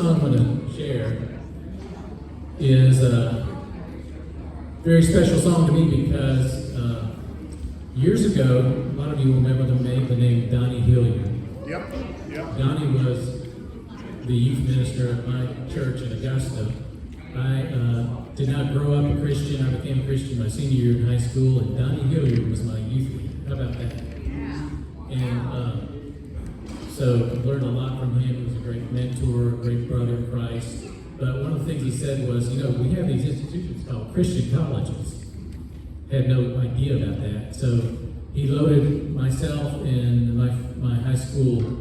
song I'm going to share is a very special song to me because years ago, a lot of you will remember the name Donnie Hilliard. Yep. Donnie was the youth minister at my church in Augusta. I did not grow up a Christian. I became a Christian my senior year in high school, and Donnie Hilliard was my youth leader. How about that? And so I learned a lot from him. He was a great mentor, a great brother in Christ. But one of the things he said was, we have these institutions called Christian colleges. Had no idea about that. So he loaded myself and my high school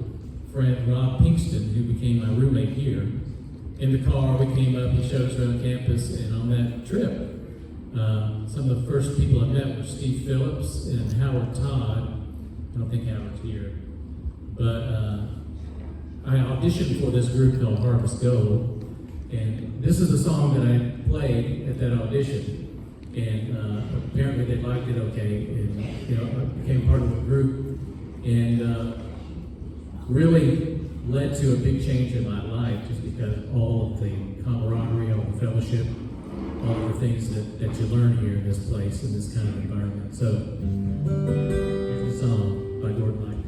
friend Rob Pinkston, who became my roommate here, in the car. We came up, he showed us around campus, and on that trip, some of the first people I met were Steve Phillips and Howard Todd. I don't think Howard's here. But I auditioned for this group called Harvest Gold, and this is the song that I played at that audition. And apparently they liked it okay, and I became part of the group, and really led to a big change in my life, just because of all of the camaraderie, all the fellowship, all of the things that you learn here in this place, in this kind of environment. So here's a song by Gordon Lighthouse.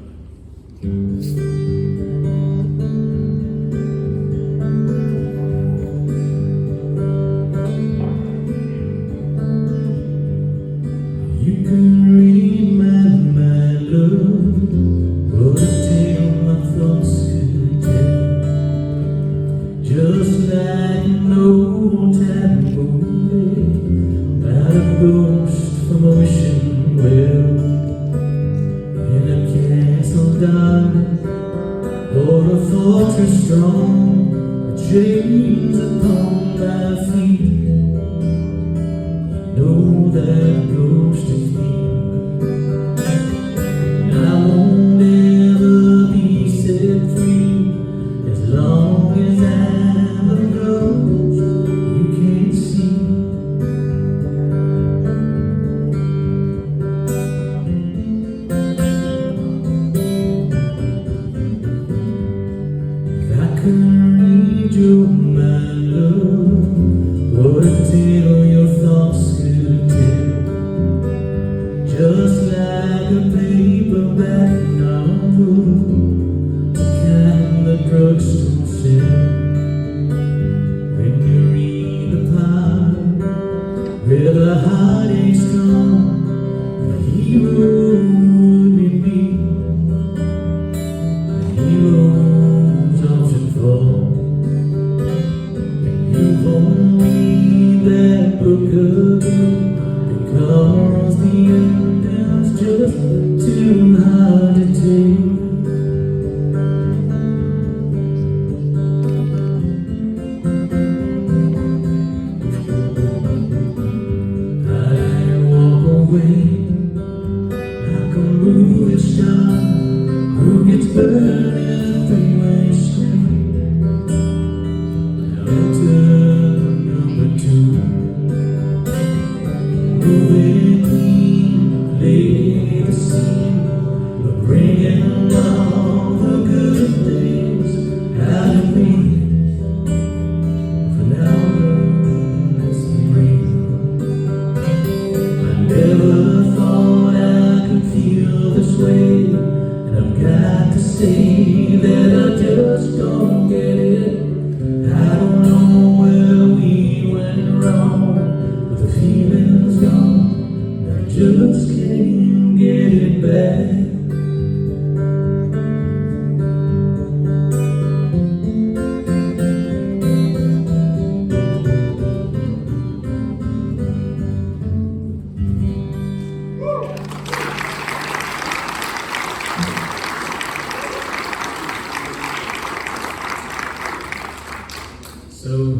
So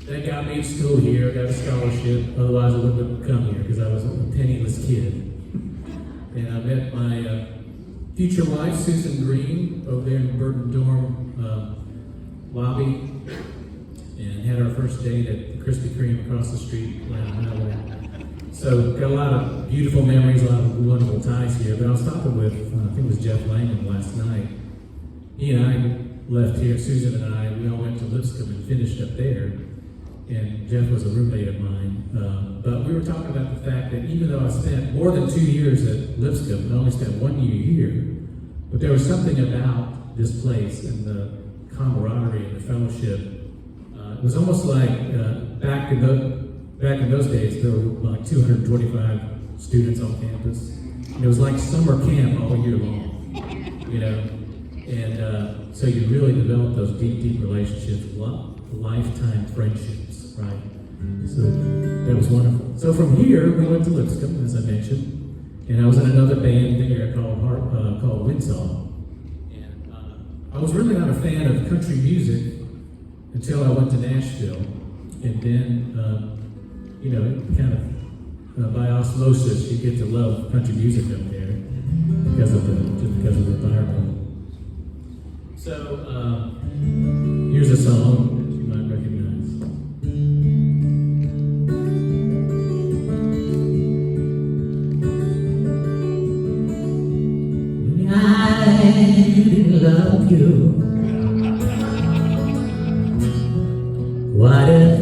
that got me in school here. I got a scholarship. Otherwise, I wouldn't have come here because I was a penniless kid. And I met my future wife, Susan Green, over there in the Burton dorm lobby, and had our first date at the Krispy Kreme across the street, Lyon Highway. So got a lot of beautiful memories, a lot of wonderful ties here. But I was talking with, I think it was Jeff Langman last night. He and I left here, Susan and I, we all went to Lipscomb and finished up there. And Jeff was a roommate of mine. But we were talking about the fact that even though I spent more than 2 years at Lipscomb, I only spent 1 year here, but there was something about this place and the camaraderie and the fellowship. It was almost like back in those days, there were like 225 students on campus. And it was like summer camp all year long, you know. And so you really develop those deep relationships, lifetime friendships, right? So that was wonderful. So from here, we went to Lipscomb, as I mentioned, and I was in another band there called Windsong. And I was really not a fan of country music until I went to Nashville, and then, you know, kind of by osmosis, you get to love country music up there because of the environment. So here's a song that you might recognize. I love you. What if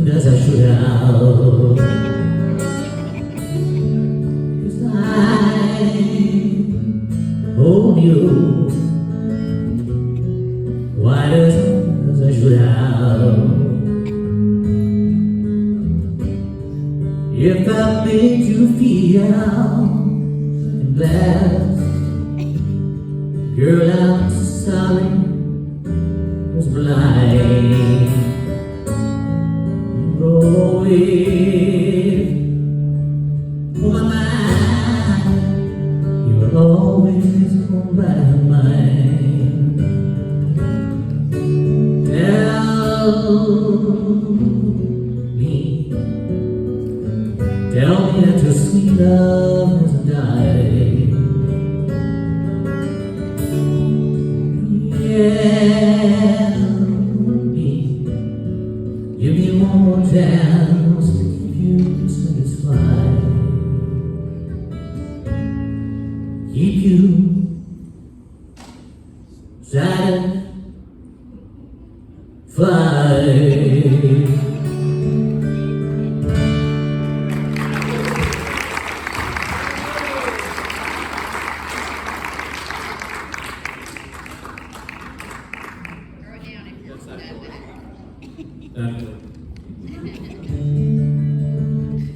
does I should have? 'Cause I hold you. Why does I should have? If I made you feel blessed, girl, I'm sorry, I was blind. Always on my mind, you were always on my mind. Tell me that your sweet love hasn't died. Give me one more chance to keep you satisfied. Keep you satisfied.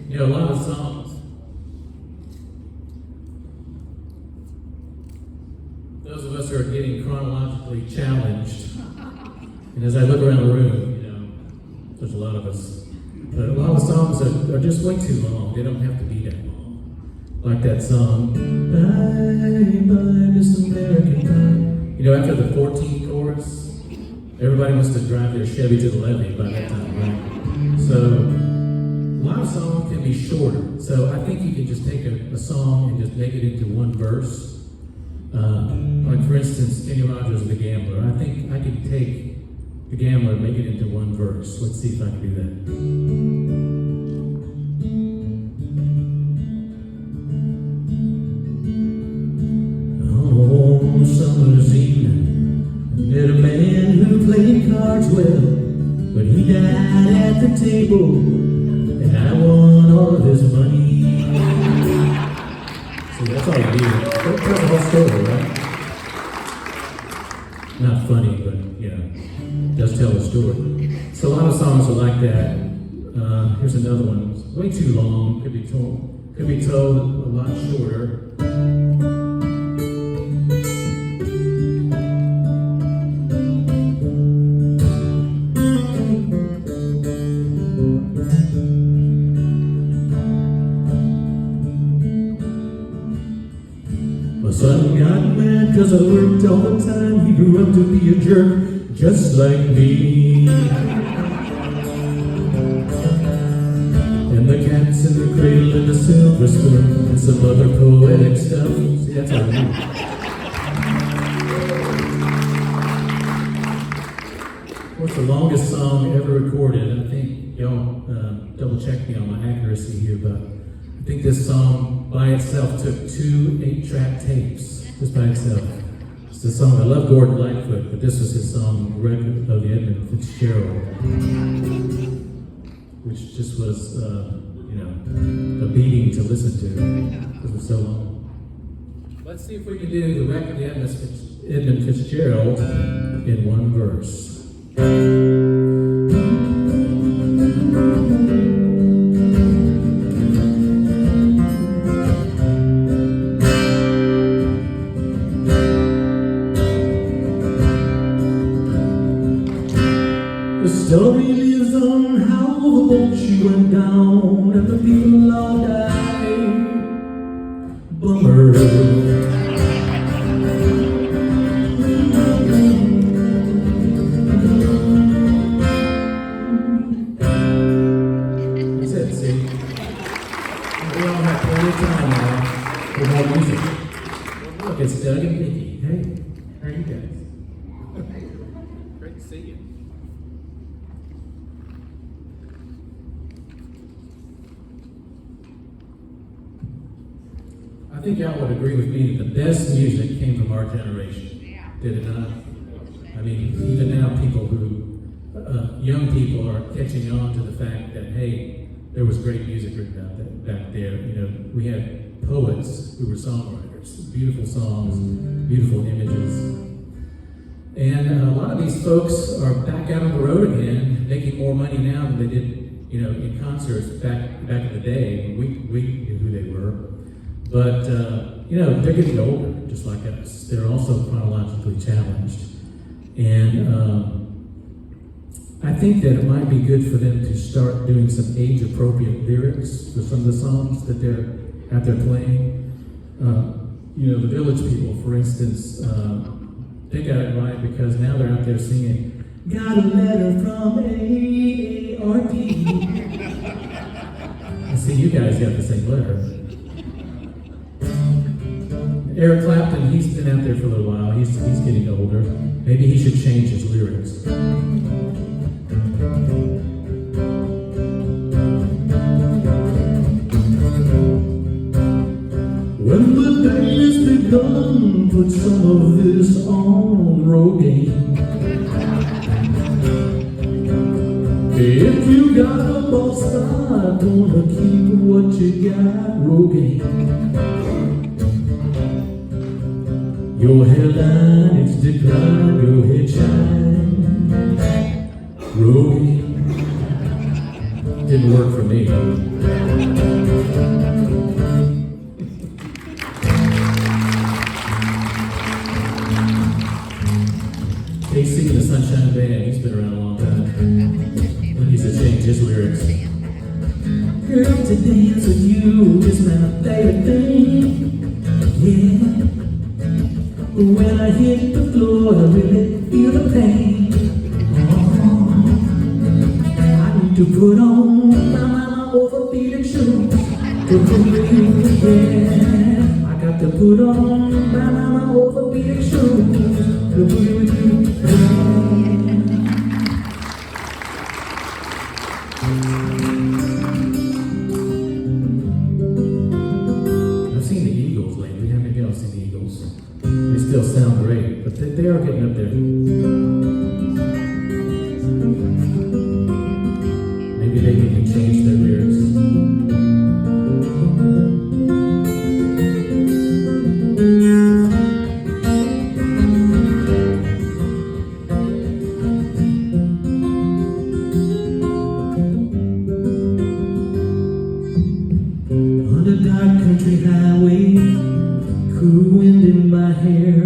You know, a lot of songs, those of us who are getting chronologically challenged, and as I look around the room, you know, there's a lot of us, but a lot of songs are just way too long. They don't have to be that long. Like that song, Bye Bye Miss American Pie. You know, after the 14th chorus, everybody wants to drive their Chevy to the levee by that time, right? So, a lot of songs can be shorter. So I think you can just take a song and just make it into one verse. Like for instance, Kenny Rogers' The Gambler. I think I could take The Gambler and make it into one verse. Let's see if I can do that. Oh, summer's evening, I met a man who played cards well, but he died at the table, and I won all of his money. So that's all you do. Don't tell the whole story, right? Not funny, but you know, does tell the story. So a lot of songs are like that. Here's another one. It's way too long. Could be told a lot shorter. My son got mad 'cause I worked all the time. He grew up to be a jerk, just like me. And the cat's in the cradle and the silver spoon and some other poetic stuff. See, that's how I do. What's the longest song ever recorded? I think y'all double check me on my accuracy here, but I think this song by itself took 2 8-track tapes, just by itself. It's the song, I love Gordon Lightfoot, but this was his song, record of the Edmund Fitzgerald, which just was, a beating to listen to because it was so long. Let's see if we can do the record of the Edmund Fitzgerald in one verse. The story lives on how the boat she went down and the people all died. Bummer. That's it, see? We all have plenty of time now for more music. Look, it's Doug and Vickie. Hey, how are you guys? Great to see you. I think y'all would agree with me that the best music came from our generation. Yeah. Did it not? I mean, even now, people who, young people are catching on to the fact that, hey, there was great music written out back there. We had poets who were songwriters, beautiful songs, beautiful images. And a lot of these folks are back out on the road again, making more money now than they did, in concerts back in the day. We knew who they were. But, they're getting older, just like us. They're also chronologically challenged. And I think that it might be good for them to start doing some age-appropriate lyrics for some of the songs that they're out there playing. The Village People, for instance, they got it right because now they're out there singing, "Got a letter from AARP." I see you guys got the same letter. Eric Clapton, he's been out there for a little while. He's getting older. Maybe he should change his lyrics. When the day is begun, put some of this on Rogaine. If you got a boss fight, gonna keep what you got, Rogaine. Your hairline, it's declined, your head shine. Rogaine. Didn't work for me. AC and the Sunshine Band, he's been around a long time. He needs to change his lyrics. Girl, to dance with you is my favorite thing. Yeah. When I hit the floor, I really feel the pain. I need to put on my orthopedic shoes to believe again. I got to put on my orthopedic shoes to believe with you again. I've seen the Eagles lately. How many of y'all seen the Eagles? They still sound great, but they are getting up there. Maybe they need to change their lyrics. On the dark country highway, cool wind in my hair,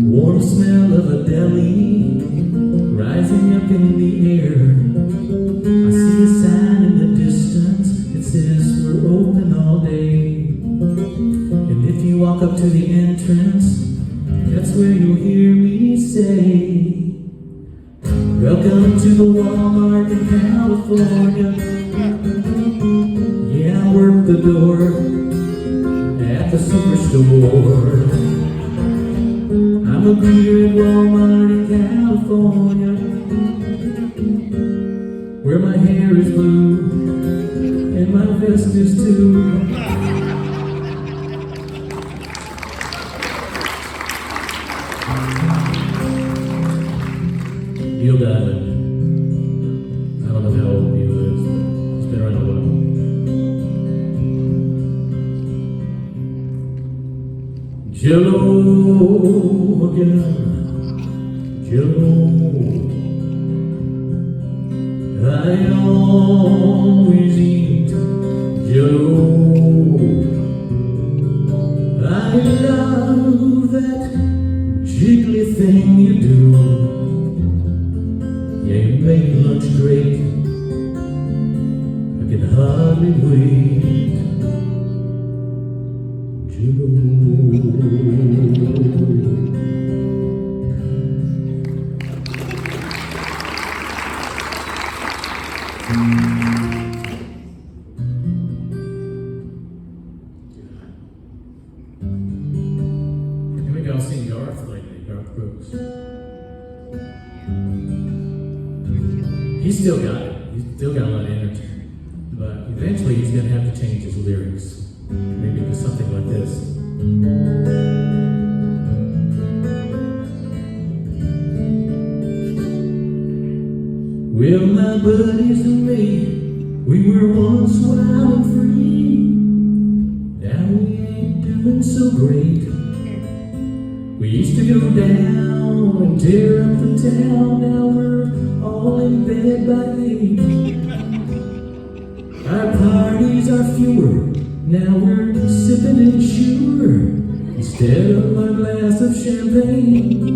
warm smell of a deli rising up in the air. I see a sign in the distance, it says we're open all day. And if you walk up to the entrance, that's where you'll hear me say, "Welcome to the Walmart in California." Yeah, I work the door at the superstore. I'm a greeter at Walmart in California, where my hair is blue and my vest is too. Neil Diamond. I don't know how old Neil is, but he's been around a while. Jello again, Jello. I always eat Jello. I love that jiggly thing you do. Yeah, you make lunch great. I can hardly wait. Jello. I've seen Garth lately, Garth Brooks. He's still got it. He's still got a lot of energy. But eventually he's going to have to change his lyrics. Maybe to something like this. Well, my buddies and me, we were once wild and free. Now we ain't doing so great. We used to go down and tear up the town. Now we're all in bed by 8. Our parties are fewer. Now we're sipping and sure instead of a glass of champagne.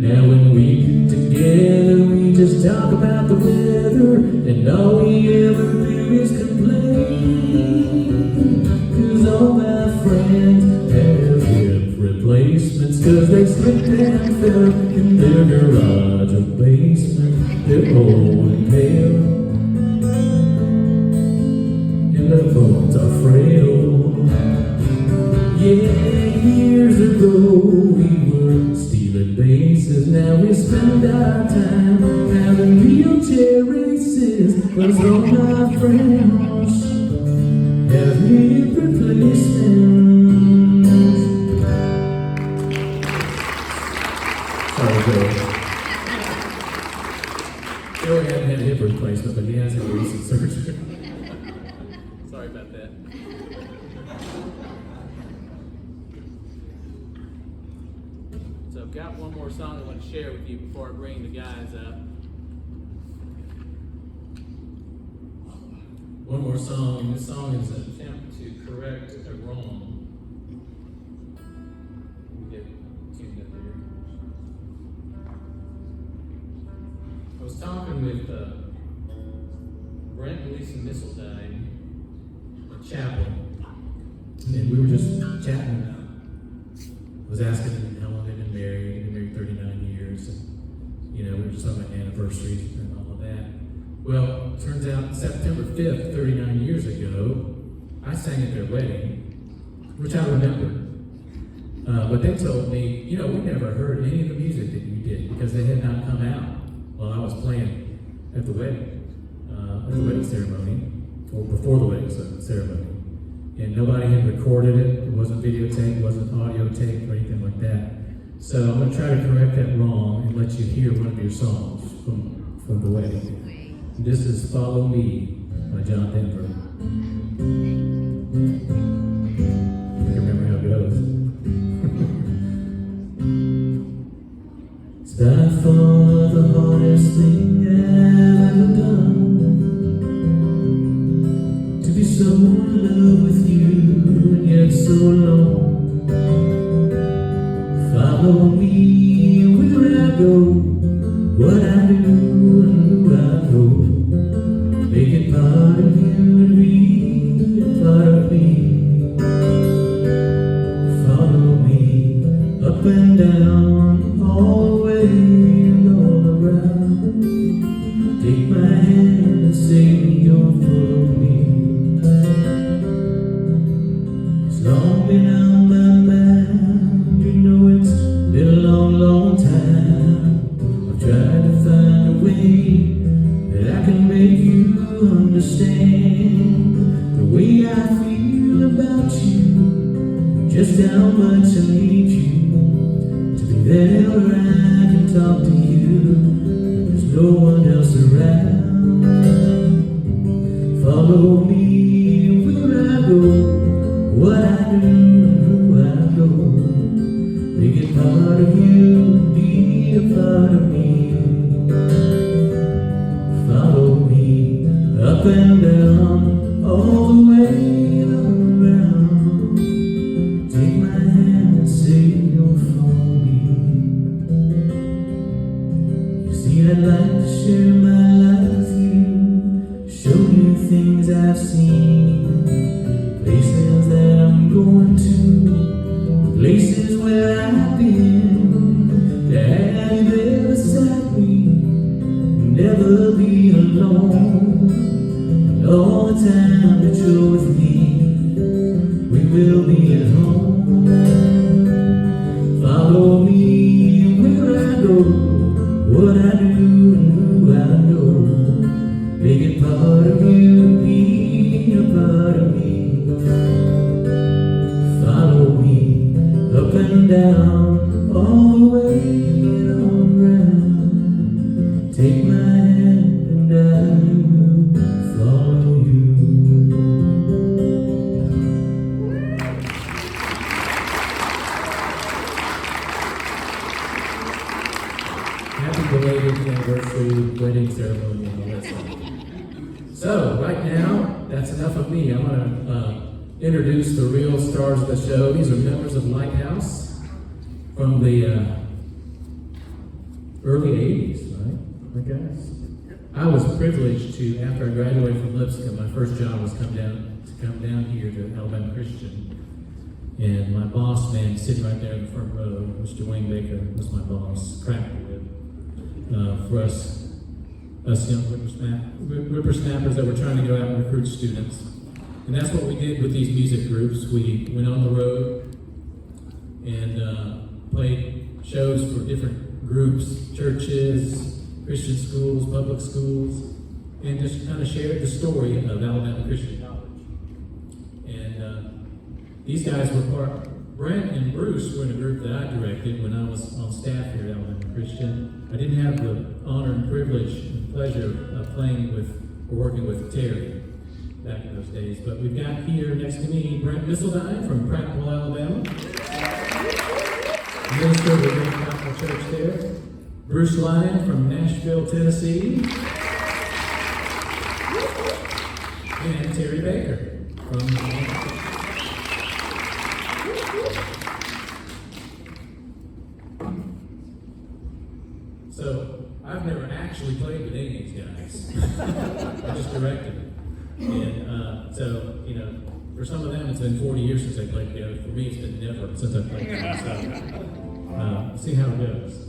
Now when we get together, we just talk about the weather, and all we ever do is complain. 'Cause all my friends have hip replacements, 'cause they slipped and fell in their garage or basement. They're old and pale, and their bones are frail. Yeah, years ago we were stealing bases. Now we spend our time having wheelchair races. 'Cause all my friends have hip replacements. Sorry, Joe. Joe hadn't had hip replacement, but he has had recent surgery. Sorry about that. So I've got one more song I want to share with you before I bring the guys up. One more song, and this song is an attempt to correct a wrong. Let me get tuned up here. I was talking with Brent Missildine at Chapel, and we were just chatting about. I was asking him how long they've been married. They've been married 39 years, and we were just talking about anniversaries and all of that. Well, turns out September 5th, 39 years ago, I sang at their wedding, which I remember. But they told me, we never heard any of the music that you did because they had not come out while I was playing at the wedding ceremony, or before the wedding ceremony. And nobody had recorded it. It wasn't videotaped, it wasn't audio taped or anything like that. So I'm going to try to correct that wrong and let you hear one of your songs from the wedding. This is Follow Me by John Denver. You can remember how it goes. It's by far the hardest thing I've ever done, to be so in love with you and yet so alone. Follow me where I go, what I do and who I know. Make it part of you and be a part of me. Follow me up and down, all the way and all around. Take my hand and say you'll follow me. It's long been on my mind, it's been a long, long time. I've tried to find a way that I can make you understand the way I feel about you, just how much I need you to be there where I can talk to you. Follow me where I go, what I do and who I know. Make it part of you, be a part of me. Follow me up and down, all the way around. Take my hand and say you'll follow me. You see, I'd like to share my life with you, show you things I've seen, places that I'm going to, places where I've been, to have you there beside me, never be alone. And all the time that you're with me, we will be at home. Follow me where I go, what I do and who I know. Make it part of you, be a part of me. Follow me up and down, all the way around. Take my hand and I will follow you. Happy belated anniversary wedding ceremony and all that stuff. So, right now, that's enough of me. I'm going to introduce the real stars of the show. These are members of Lighthouse from the early 80s, right, guys? I was privileged to, after I graduated from Lipscomb, my first job was come down here to Alabama Christian. And my boss man sitting right there in the front row, Mr. Wayne Baker, was my boss, cracked the whip for us young whippersnappers that were trying to go out and recruit students. And that's what we did with these music groups. We went on the road and played shows for different groups, churches, Christian schools, public schools, and just kind of shared the story of Alabama Christian College. And these guys were part. Brent and Bruce were in a group that I directed when I was on staff here at Alabama Christian. I didn't have the honor and privilege and pleasure of playing with or working with Terry back in those days. But we've got here next to me Brent Missildine from Prattville, Alabama. Minister of the Grand Gospel Church there. Bruce Lyon from Nashville, Tennessee. And Terry Baker from So, I've never actually played with any of these guys. I just directed them. And so, you know, for some of them it's been 40 years since they played together. For me it's been never since I played together. So, see how it goes.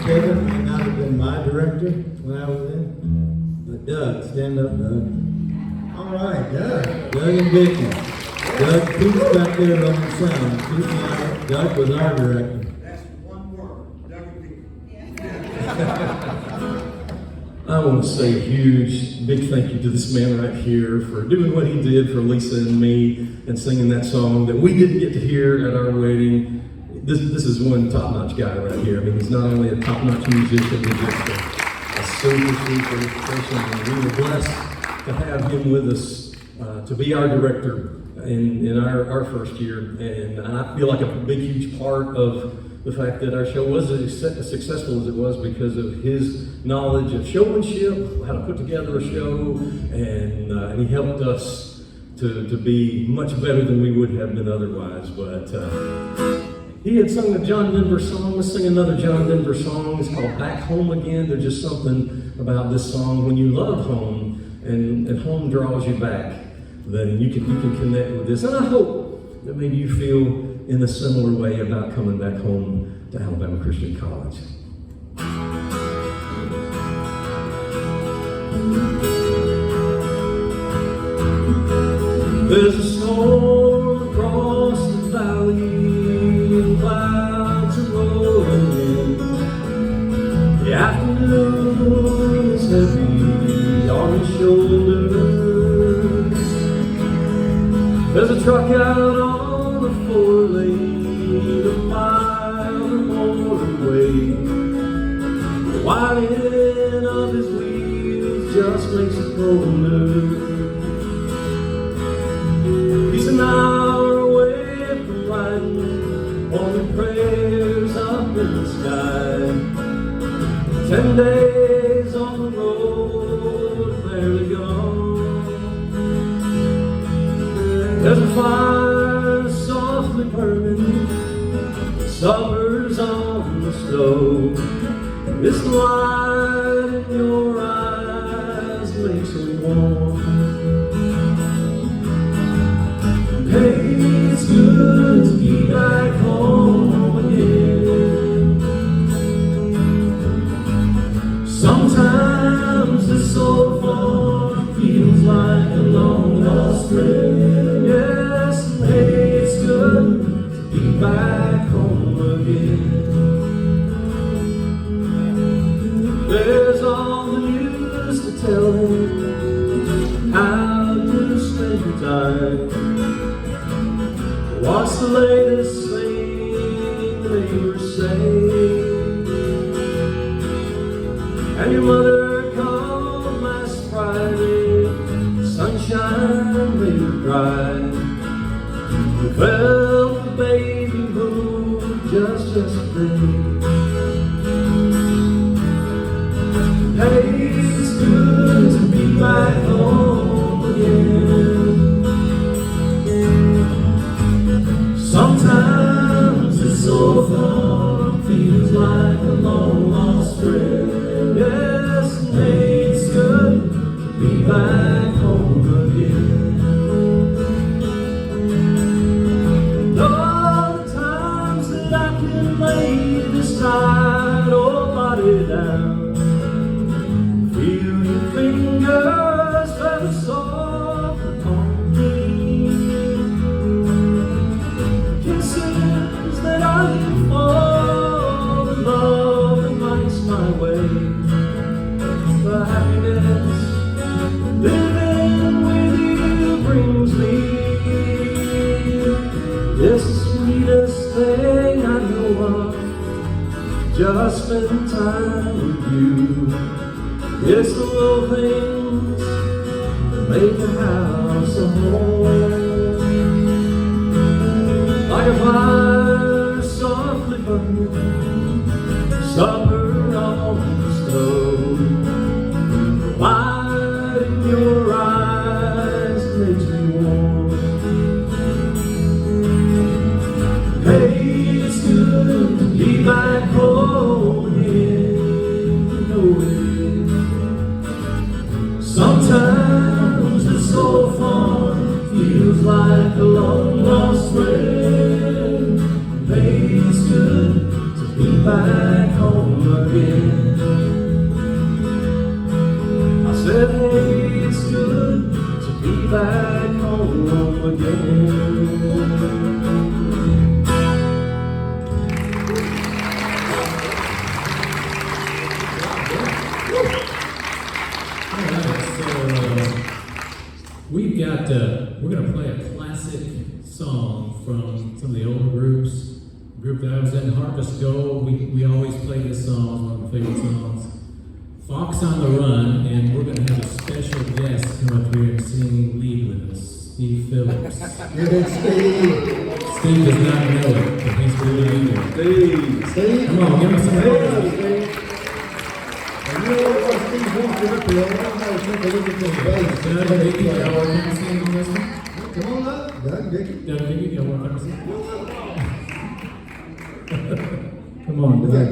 Kevin may not have been my director when I was in, but Doug, stand up, Doug. All right, Doug. Doug and Vickie. Doug, Pete's back there on the sound. Pete and I, Doug was our director. That's one word, Doug and Vickie. I want to say a huge, big thank you to this man right here for doing what he did for Lisa and me and singing that song that we didn't get to hear at our wedding. This is one top-notch guy right here. I mean, he's not only a top-notch musician, he's just a super person. And we were blessed to have him with us to be our director in our first year. And I feel like a big, huge part of the fact that our show was as successful as it was because of his knowledge of showmanship, how to put together a show, and he helped us to be much better than we would have been otherwise. But he had sung a John Denver song. Let's sing another John Denver song. It's called Back Home Again. There's just something about this song. When you love home and home draws you back, then you can connect with this. And I hope that maybe you feel in a similar way about coming back home to Alabama Christian College. There's a storm across the valley, and clouds are rolling in. The afternoon is heavy on his shoulders. There's a truck out on the 4-lane, a mile or more away. The whining of his wheels just makes it colder. He's an hour away from writing all the prayers up in the sky. 10 days on the road, barely gone. There's a fire softly burning, supper's on the stove. This light in your eyes makes it warm. Hey, it's good to be back home again. Sometimes this old farm feels like a long lost friend. Yes, and hey, it's good to be back home again. There's all the news to tell him how to spend your time. What's the latest thing the neighbors say? And your mother called last Friday, sunshine made her cry. We felt the baby move just yesterday. Hey, it's good to be back home again. Sometimes this old farm feels like a long lost friend. Yes, and hey, it's good to be back home again. And all the times that I can lay this tired old body down, feel your fingers very soft upon me. Kisses that I live for, the love that lights my way, the happiness living with you brings me. It's the sweetest thing I know of, just spend time with you. It's the little things that make the house a home. Like summer on the stove. Light in your eyes makes me warm. Hey, it's good to be back home again. You know it. Sometimes it's so fun, feels like a long lost friend. Hey, it's good to be back home again. I said, hey, it's good to be back home again. We've got, we're going to play a classic song from some of the older groups. The group that I was in, Harvest Go, we always play this song, it's one of my favorite songs. Fox on the Run, and we're going to have a special guest come up here and sing lead with us, Steve Phillips. Give it, Steve. Steve does not know it, but he's really eager. Steve. Come on, give him some Hey, help. Steve. And you know what Steve wants to up here? I don't know if you can look at this bass. Doug and Vickie, y'all want to come sing on this one? Come on up, Doug, Vickie. Doug and Vickie, y'all want to come sing? Come on, Doug.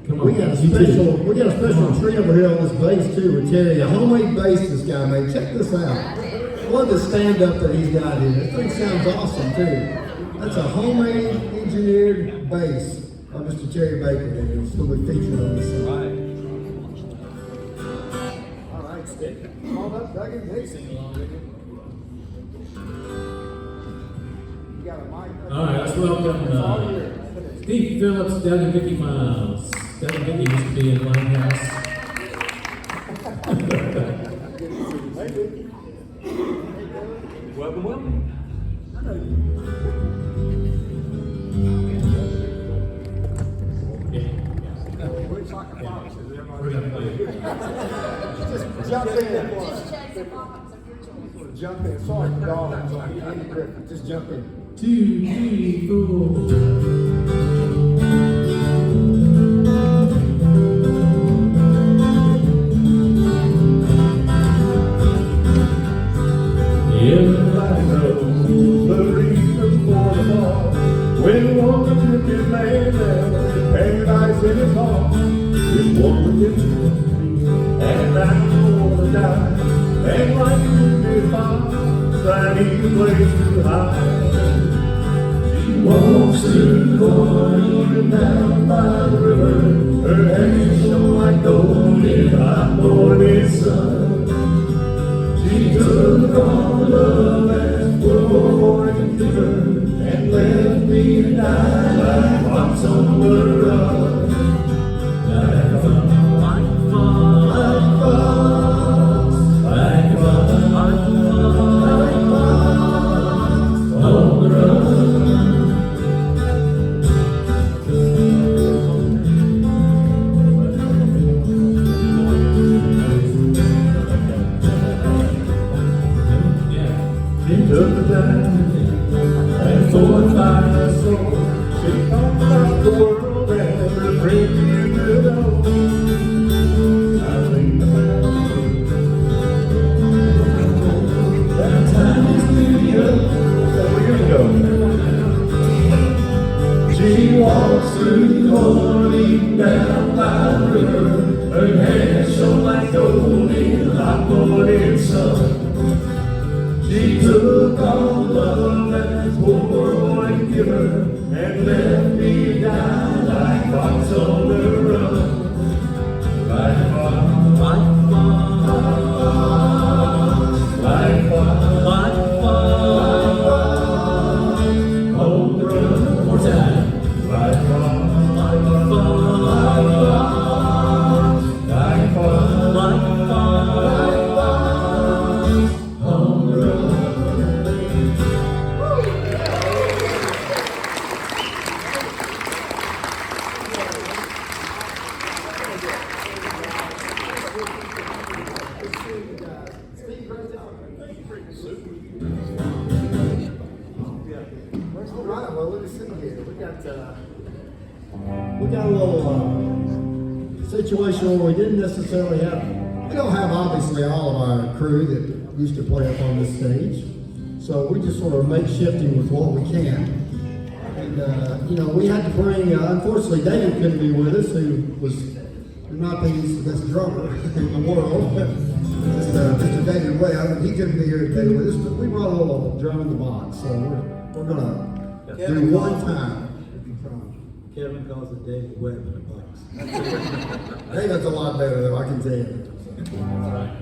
Come on. We got a special tree over here on this bass too with Terry. A homemade bass this guy made. Check this out. I love the stand up that he's got here. This thing sounds awesome too. That's a homemade engineered bass by Mr. Terry Baker, and it's going to be featured on this song. All right, Steve. Come on up, Doug and Vickie. Sing along with you. You got a mic. All right, let's welcome Steve Phillips, Doug and Vickie Miles. Doug and Vickie used to be in Lighthouse. Welcome, welcome. We're gonna play. Just jump in. Just check the box of your choice. Jump in. Sorry, dog. Just jump in. 2, 3, 4. Everybody knows the reason for the fall. When a woman took his man down, paradise in his heart. This woman didn't want me, and I don't wanna die. And like you did fire, I need a place to hide. She walks through the corner down by the river. Her hands show like gold in hot morning sun. She took all love as poor and giver, and left me to die like fox on the run. Like a fox, like a fox, like a fox, like a fox, on the run. She took the time and fortified her soul. She talked about the world and the dream you could know. I think about that time is nearly up. 4 years ago. She walks through the morning down by the river. Her hands shone like gold in the hot morning sun. She took all love that poor boy could give her, and left me to die like fox on the run. Like fox, like fox, like fox, like fox, on the run. One more time. Like fox, like fox, like fox, like fox, like fox, on the run. we got a little situation where we didn't necessarily have, we don't have obviously all of our crew that used to play up on this stage. So we just sort of make shifting with what we can. And, you know, we had to bring, unfortunately David couldn't be with us, who was, in my opinion, he's the best drummer in the world. Mr. David Way, he couldn't be here today with us, but we brought a little drum in the box. So we're gonna do one time. Kevin calls it David Webb in the box. David's a lot better though, I can tell you. All right.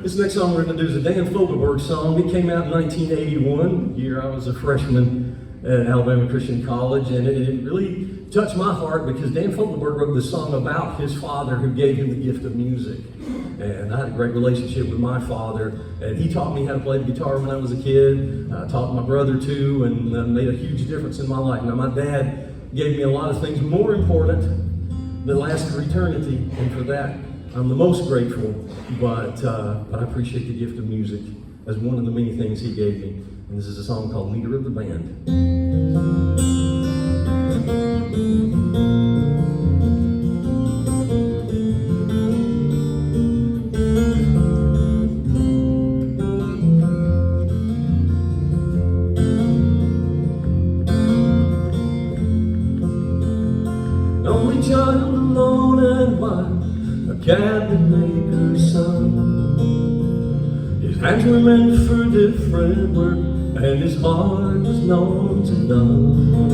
This next song we're going to do is a Dan song. It came out in 1981, year I was a freshman at Alabama Christian College, and it really touched my heart because Dan Fogelberg wrote this song about his father who gave him the gift of music. And I had a great relationship with my father, and he taught me how to play the guitar when I was a kid. I taught my brother too, and made a huge difference in my life. Now, my dad gave me a lot of things more important that last for eternity, and for that, I'm the most grateful, but I appreciate the gift of music as one of the many things he gave me. And this is a song called Leader of the Band. hands were meant for different work, and his heart was known to none.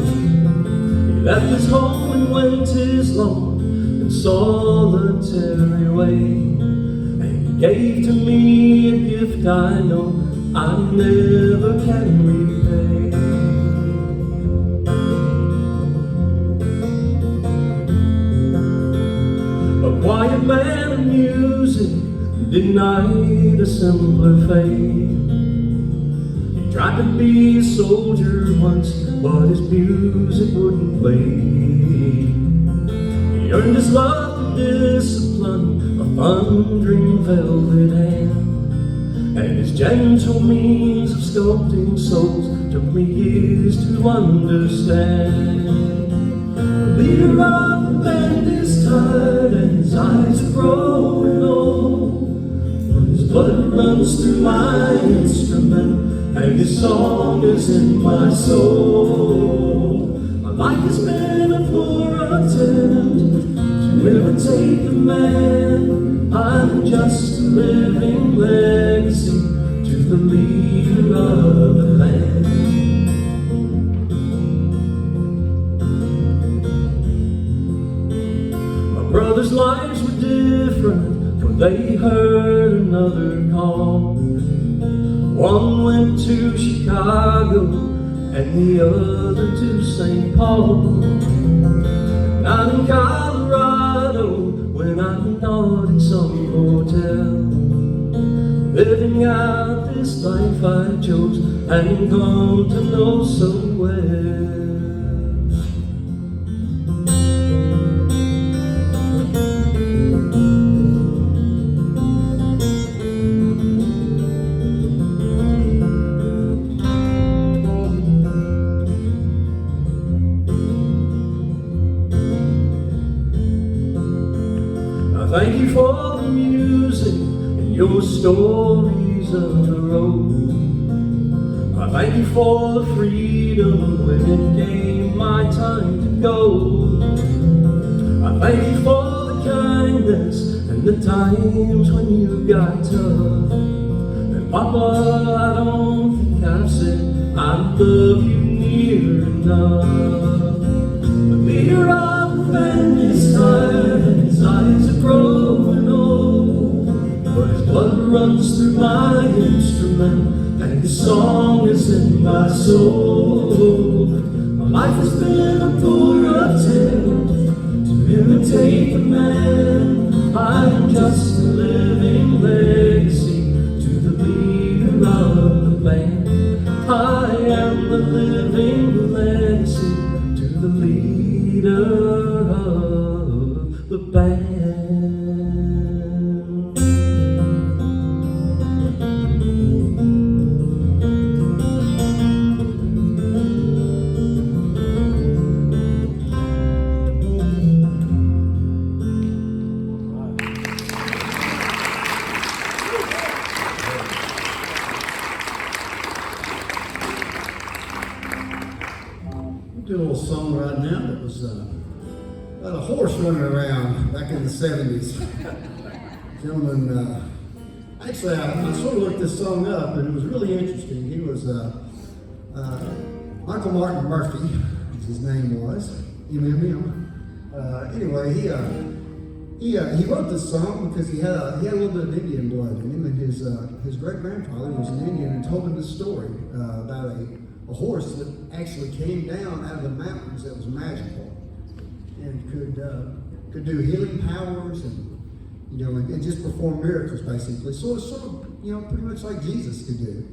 He left his home and went his lone in solitary way, and he gave to me a gift I know I never can repay. A quiet man of music denied a simpler fate. He tried to be a soldier once, but his music wouldn't wait. He earned his love and discipline, a thundering velvet hand, and his gentle means of sculpting souls took me years to understand. The leader of the band is tired and his eyes are growing old, but his blood runs through my instrument and his song is in my soul. My life has been a poor attempt to imitate the man. I'm just a living legacy to the leader of the land. My brothers' lives were different, for they heard another call. One went to Chicago and the other to St. Paul. And I'm in Colorado when I'm not in some hotel, living out this life I chose and come to know so well. Thank you for the music and your stories of the road. I thank you for the freedom when it came my time to go. I thank you for the kindness and the times when you got tough. And Papa, I don't think I've said I love you near enough. The leader of the band is tired and his eyes are growing old, but his blood runs through my instrument and his song is in my soul. My life has been a poor attempt to imitate the man. I'm just a living legacy to the leader of the band. I am the living legacy to the leader of the band. Do a little song right now that was about a horse running around back in the 70s. Gentleman, actually, I sort of looked this song up and it was really interesting. He was Michael Martin Murphy, his name was. You remember him? Anyway, he wrote this song because he had a little bit of Indian blood in him, and his great grandfather was an Indian and told him this story about a horse that actually came down out of the mountains that was magical and could do healing powers and just perform miracles basically. So it's sort of pretty much like Jesus could do.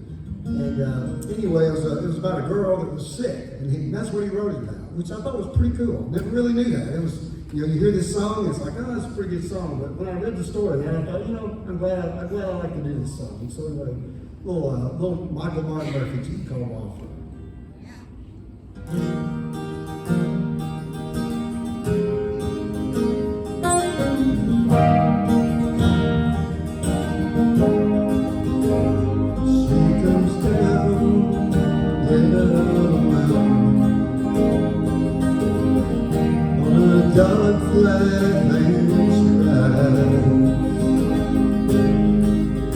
And anyway, it was about a girl that was sick, and that's what he wrote it about, which I thought was pretty cool. Never really knew that. It was you hear this song, it's like, oh, that's a pretty good song. But when I read the story, then I thought, I'm glad I like to do this song. So anyway, little Michael Martin Murphy, you can call off. Dark flatlands drive,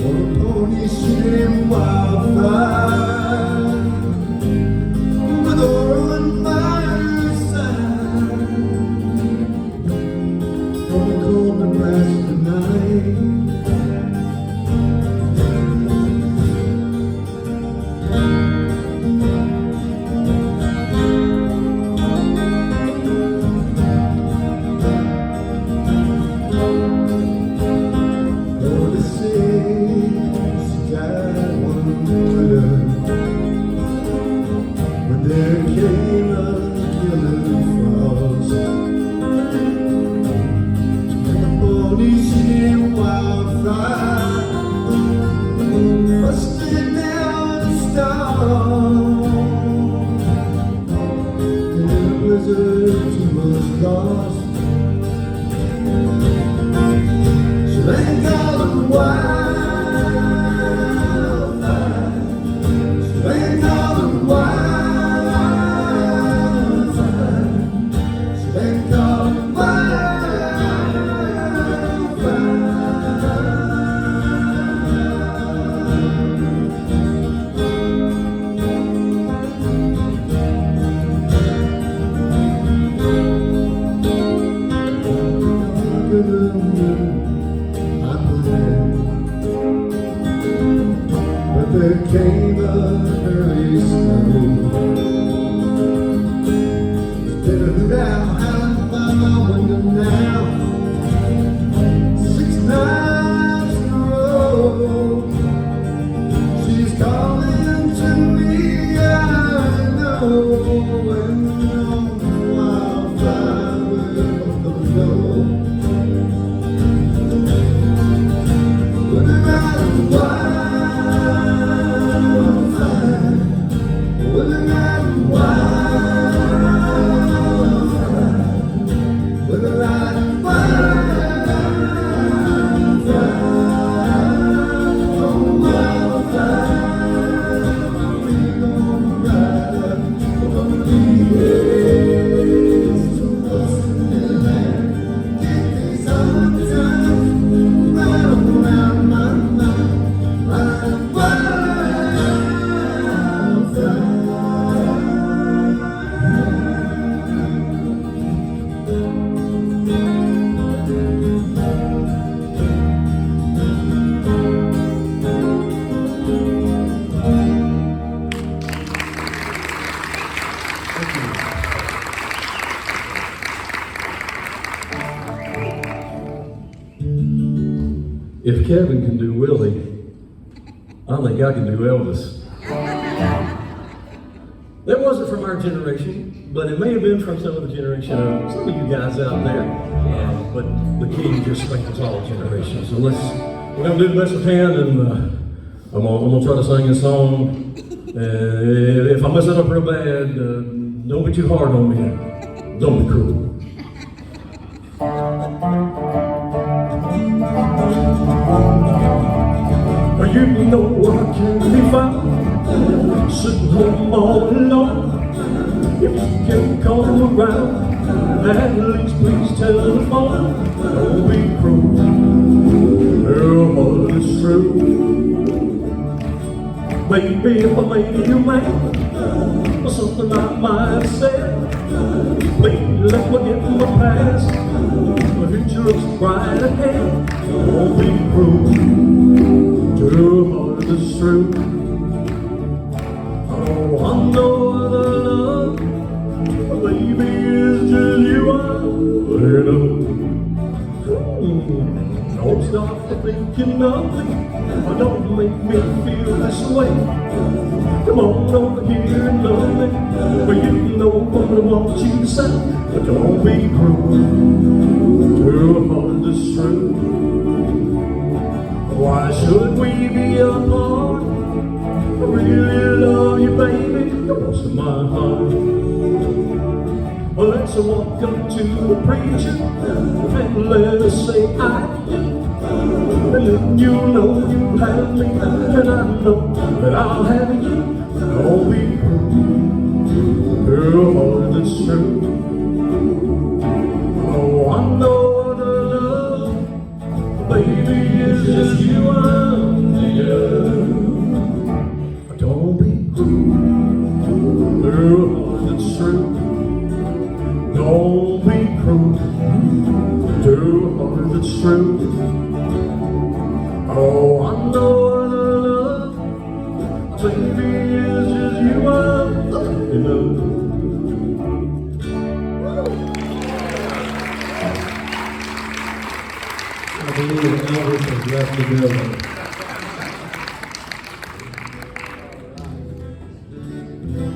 on a pony she came a early snow. Better now, out by my window now. 6 nights in a row. She's calling to me, I know. And on the wildfire we'll go. With a ride wildfire, with a ride wildfire, with a ride wildfire. If Kevin can do Willie, I think I can do Elvis. That wasn't from our generation, but it may have been from some of the generation of some of you guys out there. But the King just spans all generations. So we're gonna do the best we can, and I'm gonna try to sing a song. If I mess it up real bad, don't be too hard on me. Don't be cruel. You know I can't be found sitting home all alone. If you can come around, at least please telephone. Don't be cruel, girl, but it's true. Maybe if I made you mad, or something I might have said, please let me get my past. My future looks bright ahead. Don't be cruel. True heart is true. Oh, I know the love, baby, is just you I know. Don't stop thinking of me, don't make me feel this way. Come on over here and love me, but you know what I want you to say. But don't be cruel, true heart is true. Why should we be apart? I really love you, baby, close to my heart. Well, let's walk up to the preacher and let us say I do. And then you know you have me, and I know that I'll have you. Don't be cruel, girl, heart that's true. Oh, I know the love, baby, is just you I'm thinking of. Don't be cruel, girl, heart that's true. Don't be cruel, girl, heart that's true. Oh, I know the love, baby, is just you I'm thinking of. I believe Arvin has left the building.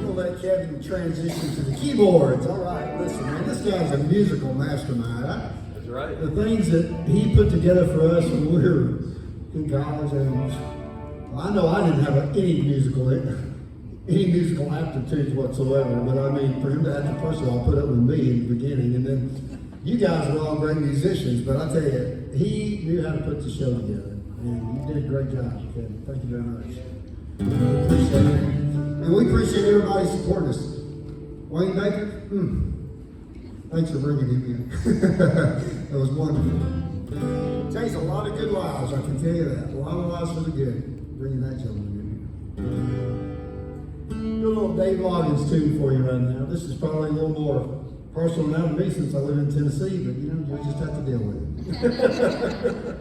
We'll let Kevin transition to the keyboards. All right, listen, man, this guy's a musical mastermind. That's right. The things that he put together for us when we were in college, and I know I didn't have any musical aptitudes whatsoever, but I mean, for him to have to first of all put up with me in the beginning, and then you guys were all great musicians, but I tell you, he knew how to put the show together, and you did a great job, Kevin. Thank you very much. We appreciate it. And we appreciate everybody supporting us. Wayne Baker, thanks for bringing him in. That was wonderful. Changed a lot of good lives, I can tell you that. A lot of lives for the good, bringing that gentleman in. Do a little Dave Loggins tune for you right now. This is probably a little more personal now to me since I live in Tennessee, but you know, you just have to deal with it.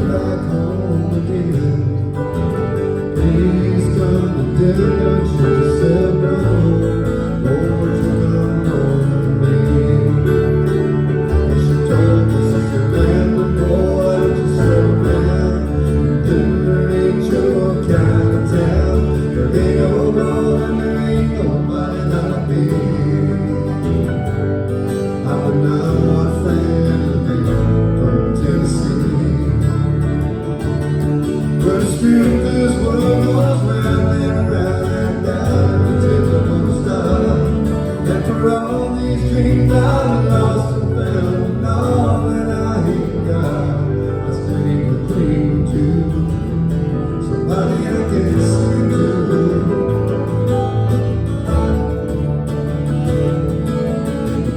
back home again. Please come to dinner, don't you sit down. Oh, what you done on me? And she told me, sister, man, but boy, don't you settle down. Dinner ain't your kind of town. There ain't no love and there ain't nobody like me. I'm a number one fan from Tennessee. But the truth is, world goes round and round and down until it won't stop. And for all these dreams I've lost and found, and all that I ain't got, I still need to cling to somebody I can sing to.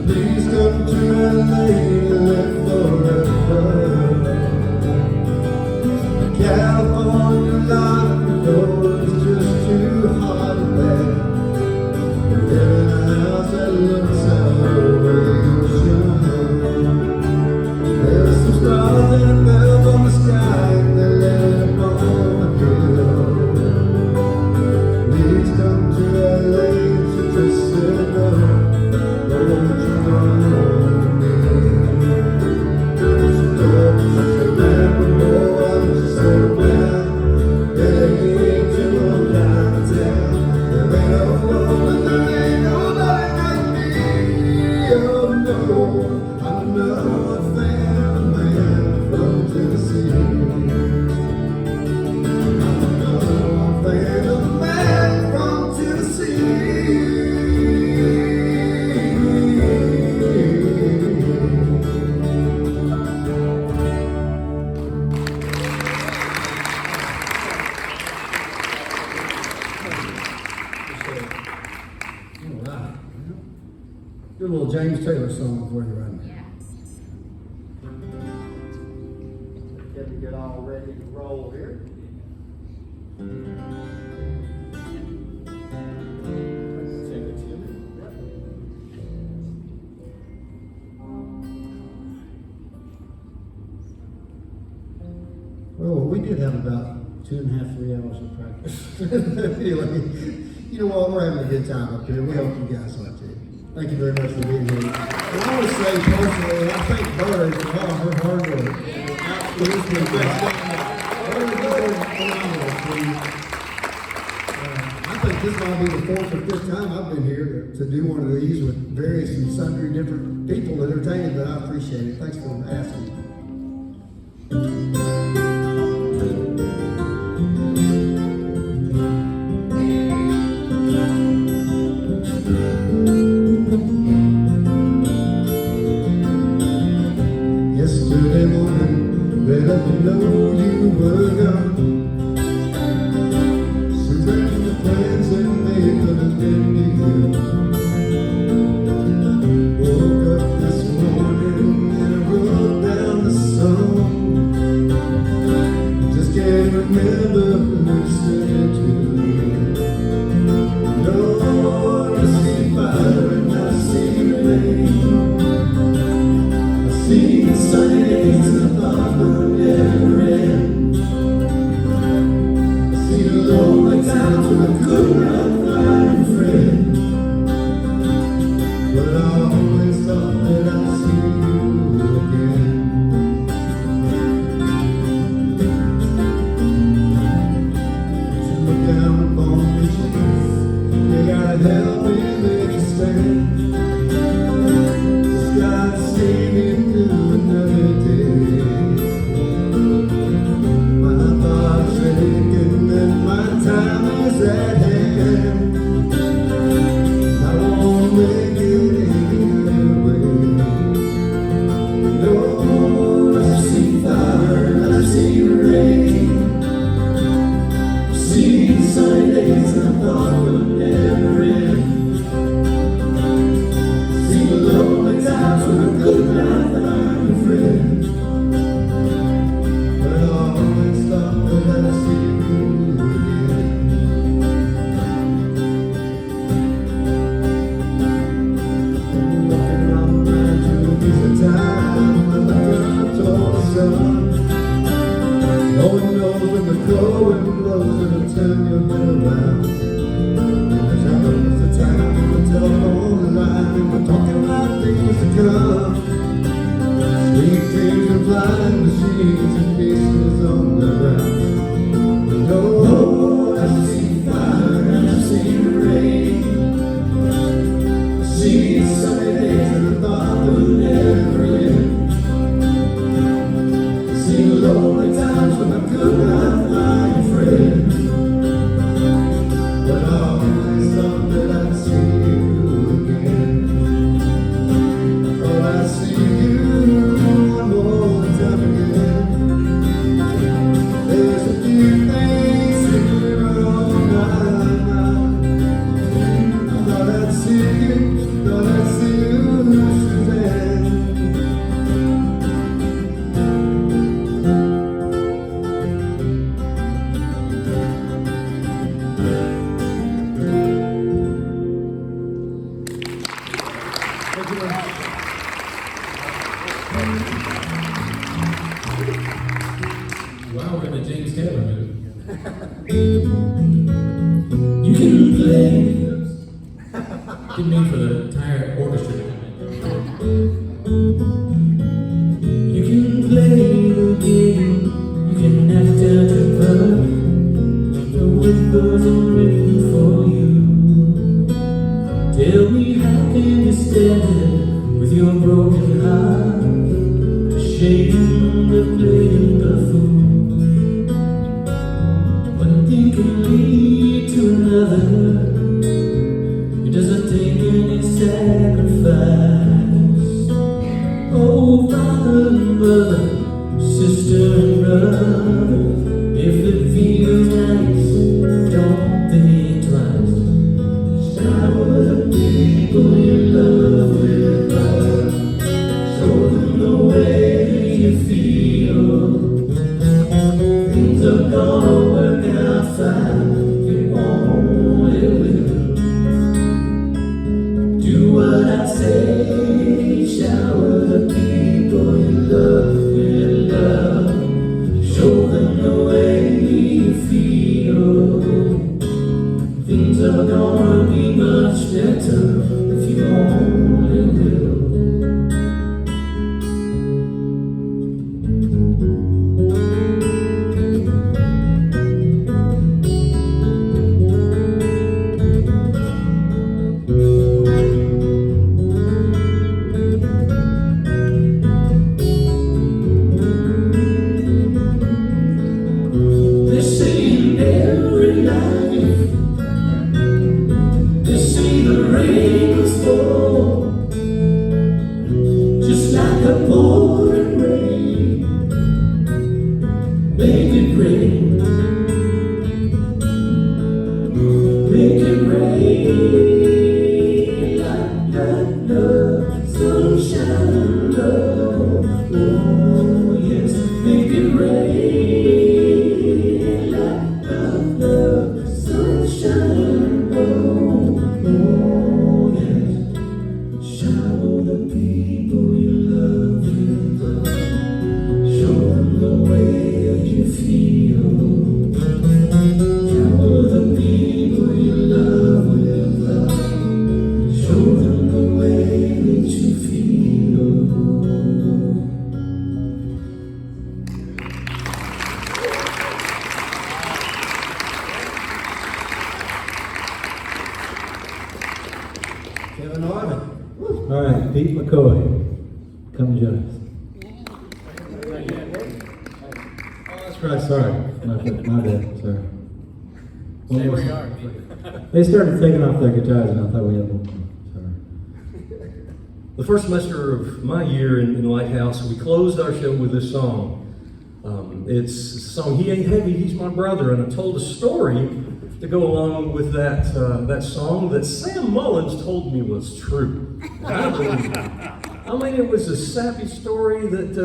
Please come to LA and live forever. California life is just too hard to bear. Live in a house that looks out over the ocean. There's some stars that fell from the sky and they landed on the hill. Please come to LA to just sit down. Know what you done on me. She told me, she said, man, but boy, I just settle down. There ain't your kind of town. There ain't no woman, there ain't nobody like me. Oh no, I'm another fan, man from Tennessee. I'm another fan of man from Tennessee. All right. Do a little James Taylor song for you right now. Get to get all ready to roll here. Well, we did have about 2.5, 3 hours of practice. Anyway, you know what? We're having a good time up here. We hope you guys are too. Thank you very much for being here. And I want to say personally, I thank Bird for all her hard work. Absolutely. I think this might be the 4th or 5th time I've been here to do one of these with various and sundry different people entertaining, but I appreciate it. Thanks for asking. Yesterday morning, let me know you were gone. So then the plans that made could have been to you. Woke up this morning and I wrote down the song. Just can't remember who said it to you. Lord, I see fire and I see rain. See the sunny days and the thought will never end. See the lonely times when I could not find a friend. But I always thought that I'd see you again. Lord knows when the cold wind blows, it'll turn your head around. There's always a time when the telephone line, and we're talking about things to come. Sweet dreams and flying machines and pieces on the ground. Lord, I've seen fire and I've seen rain. I've seen sunny days that I thought would never end. I've seen lonely times when I could not find a friend. But I always thought that I'd see you again. I thought I'd see you one more time again. There's a few things that are on my mind. I thought I'd see you, Suzanne. Wow, we're in the James Taylor mood. You can play. Didn't mean for the entire orchestra to come in. You can play the game. You can act out your part. The whispers are written for you. Tell me, how can you stand it with your broken heart? Ashamed of playing the fool. One thing can lead to another. It doesn't take any sacrifice. Oh, father and mother, sister and brother, if it feels nice, don't think twice. Shower the people you love with love. Show them the way that you feel. Things are gonna work out fine if you only will. Do what I say. Shower the people you love with love. Show them the way you feel. Things are gonna be much better if you only will. They say in every life, they say the rain was fall, just like a pouring rain. Make it rain, make it rain, like love, sunshine and love. Oh yes, make it rain, like love, sunshine and love. Oh yes, shower the people you love with love. Show them the way you feel. Shower the people you love with love. Show them the way that you feel. Kevin Arvin. All right, Pete McCoy, come join us. Oh, that's right, sorry. My bad, sorry. Stay where you are. They started taking off their guitars and I thought we had one. Sorry. The first semester of my year in Lighthouse, we closed our show with this song. It's a song, He Ain't Heavy, He's My Brother, and I told a story to go along with that song that Sam Mullins told me was true. I believe it. I mean, it was a sappy story that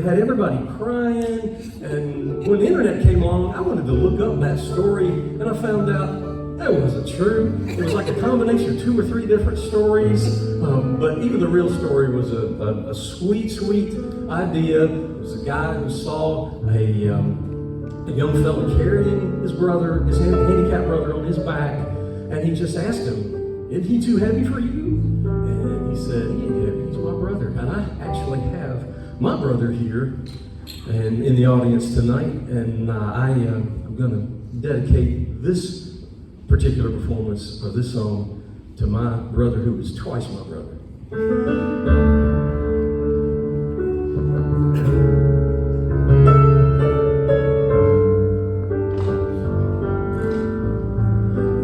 had everybody crying, and when the internet came along, I wanted to look up that story, and I found out that wasn't true. It was like a combination of 2 or 3 different stories, but even the real story was a sweet, sweet idea. It was a guy who saw a a young fellow carrying his brother, his handicapped brother on his back, and he just asked him, "Isn't he too heavy for you?" And he said, "He ain't heavy, he's my brother." And I actually have my brother here and in the audience tonight, and I'm going to dedicate this particular performance of this song to my brother who is twice my brother.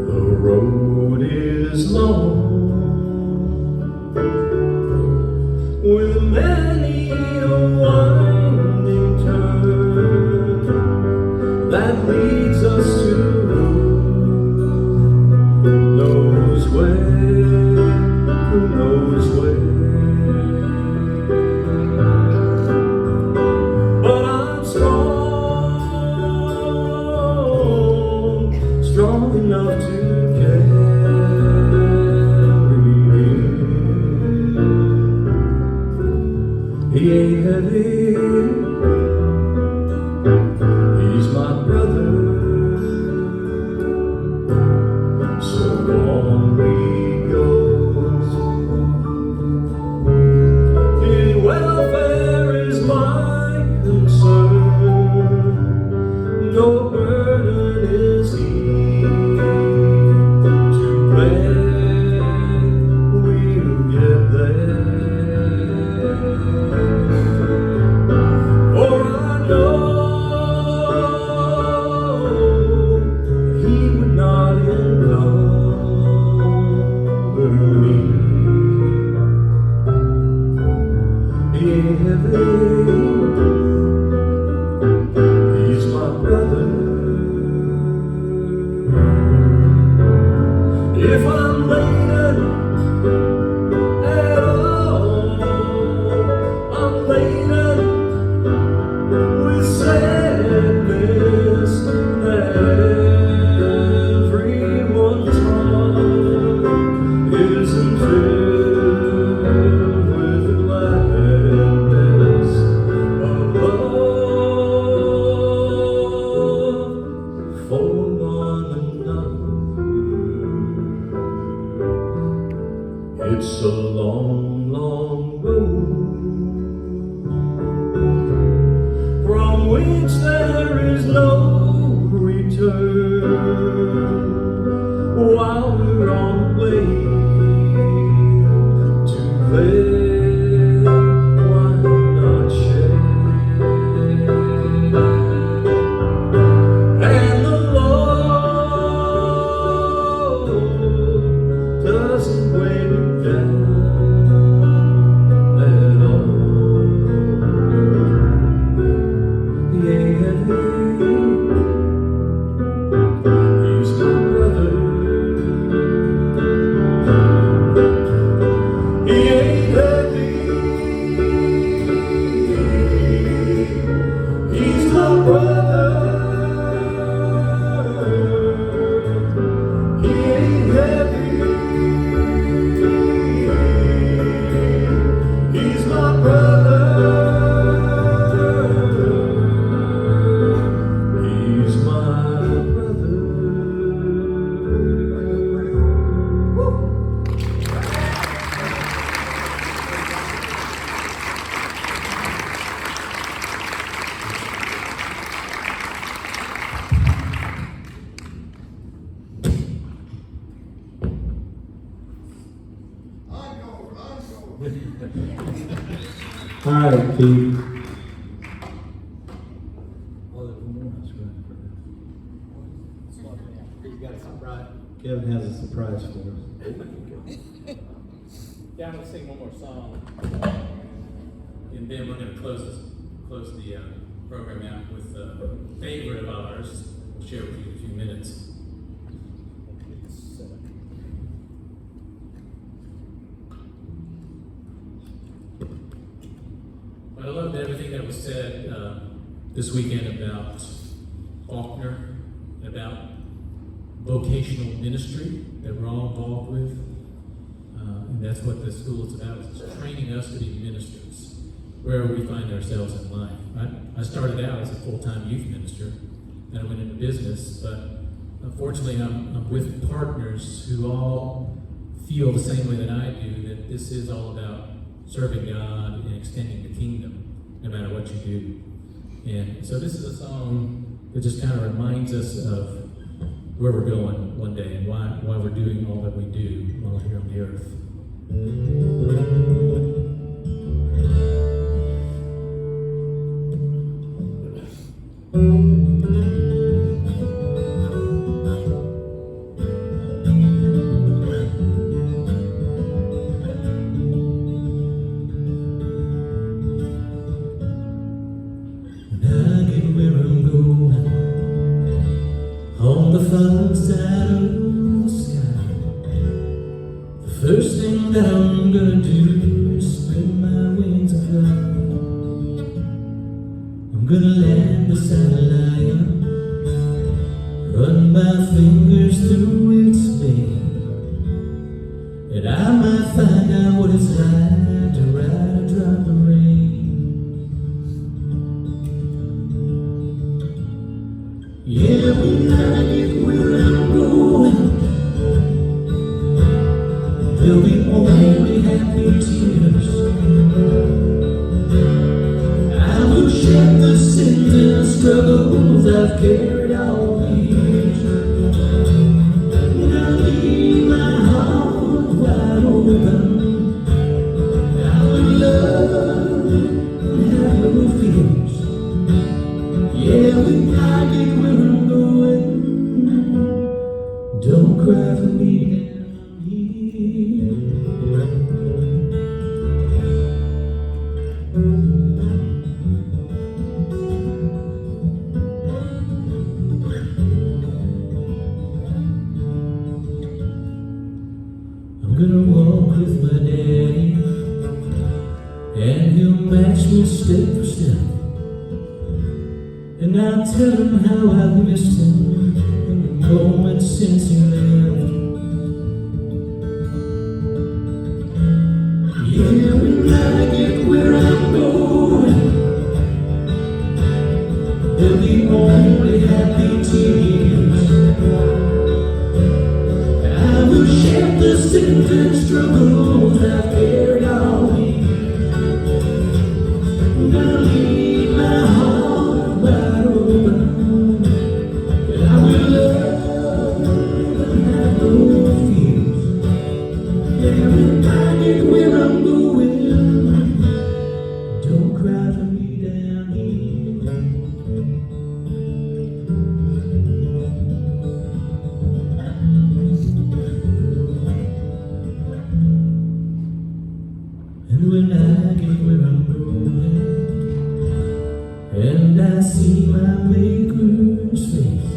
The road is long with many a winding turn that leads us to who knows where. But I'm strong enough to carry him. He ain't heavy, he's my brother. So on we go. His welfare is my concern. No burden is he to bear. We'll get there. For I know he would not encumber me. He ain't heavy, he's my brother. If I'm laden at all, I'm laden with sadness that everyone's heart isn't filled with the gladness of love for one another. It's a long, long road from which there is no return. While we're on the way to there, why not share? And the Lord doesn't weigh me down at all. He ain't heavy, he's my brother. He ain't heavy, he's my brother. He ain't heavy, he's my brother. He's my brother. All right, Keith. Kevin has a surprise for us. Yeah, I'm gonna sing one more song, and then we're gonna close the program out with a favorite of ours. We'll share with you in a few minutes. But I loved everything that was said this weekend about Faulkner, about vocational ministry that we're all involved with. And that's what this school is about, is training us to be ministers wherever we find ourselves in life. I started out as a full-time youth minister, and I went into business. But unfortunately, I'm with partners who all feel the same way that I do, that this is all about serving God and extending the kingdom, no matter what you do. And so this is a song that just kind of reminds us of where we're going one day and why we're doing all that we do while here on the earth. On the far side of the sky, the first thing that I'm gonna do is spread my wings and fly. I'm gonna land beside a lion, run my fingers through its mane, and I might find out what it's like to ride a drop of rain. Yeah, when I get where I'm going, there'll be only happy tears. I will shed the sins and struggles I've carried all these. And I'll leave my heart wide open. I will love and have no fears. Yeah, when I get where I'm going, don't cry for me down here. I'm gonna walk with my daddy, and he'll match me step for step. And I'll tell him how I've missed him in the moments since he left. Yeah, when I get where I'm going, there'll be only happy tears. I will share the sins and struggles I've carried all these. And I'll leave my heart wide open, and I will love and have no fears. Yeah, when I get where I'm going, don't cry for me down here. And when I get where I'm going, and I see my Maker's face,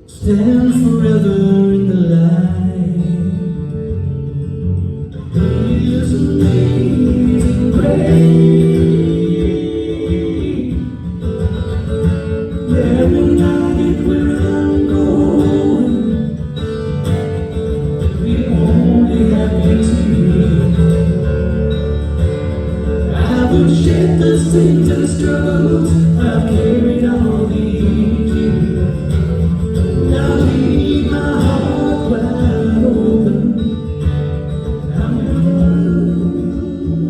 stand forever in the light. His amazing grace. Yeah, when I get where I'm going, we only have tears. I will shed the sins and struggles I've carried all these years. And I'll leave my heart wide open. I'm in love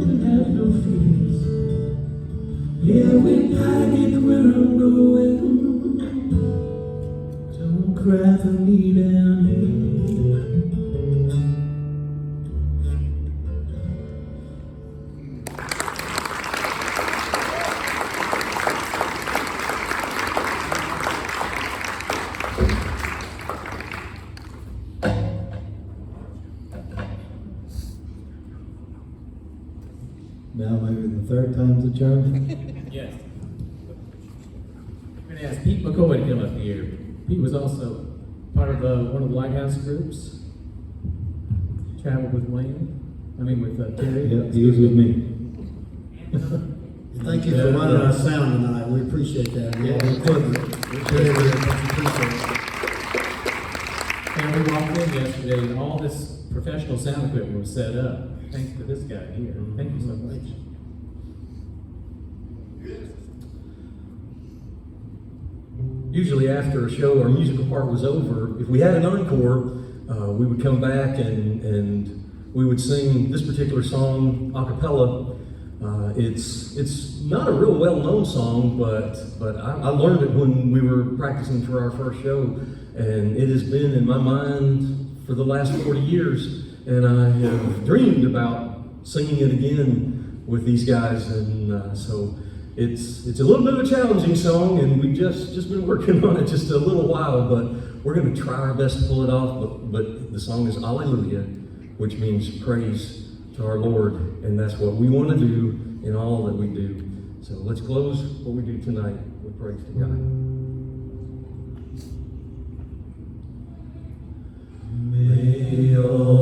and have no fears. Yeah, when I get where I'm going, don't cry for me down here. Now maybe the third time's a charm. Yes. I'm going to ask Pete McCoy to come up here. Pete was also part of one of the Lighthouse groups. Traveled with Wayne. With Terry. Yep, he was with me. Thank you for running our sound tonight. We appreciate that. Yeah. Very, very much appreciate it. And we walked in yesterday and all this professional sound equipment was set up. Thanks to this guy here. Thank you so much. usually after a show, our musical part was over. If we had an encore, we would come back and we would sing this particular song a cappella. It's not a real well-known song, but I learned it when we were practicing for our first show, and it has been in my mind for the last 40 years, and I have dreamed about singing it again with these guys, and so it's a little bit of a challenging song, and we've just been working on it just a little while, but we're going to try our best to pull it off. But the song is Alleluia, which means praise to our Lord, and that's what we want to do in all that we do. So let's close what we do tonight with praise to God. May all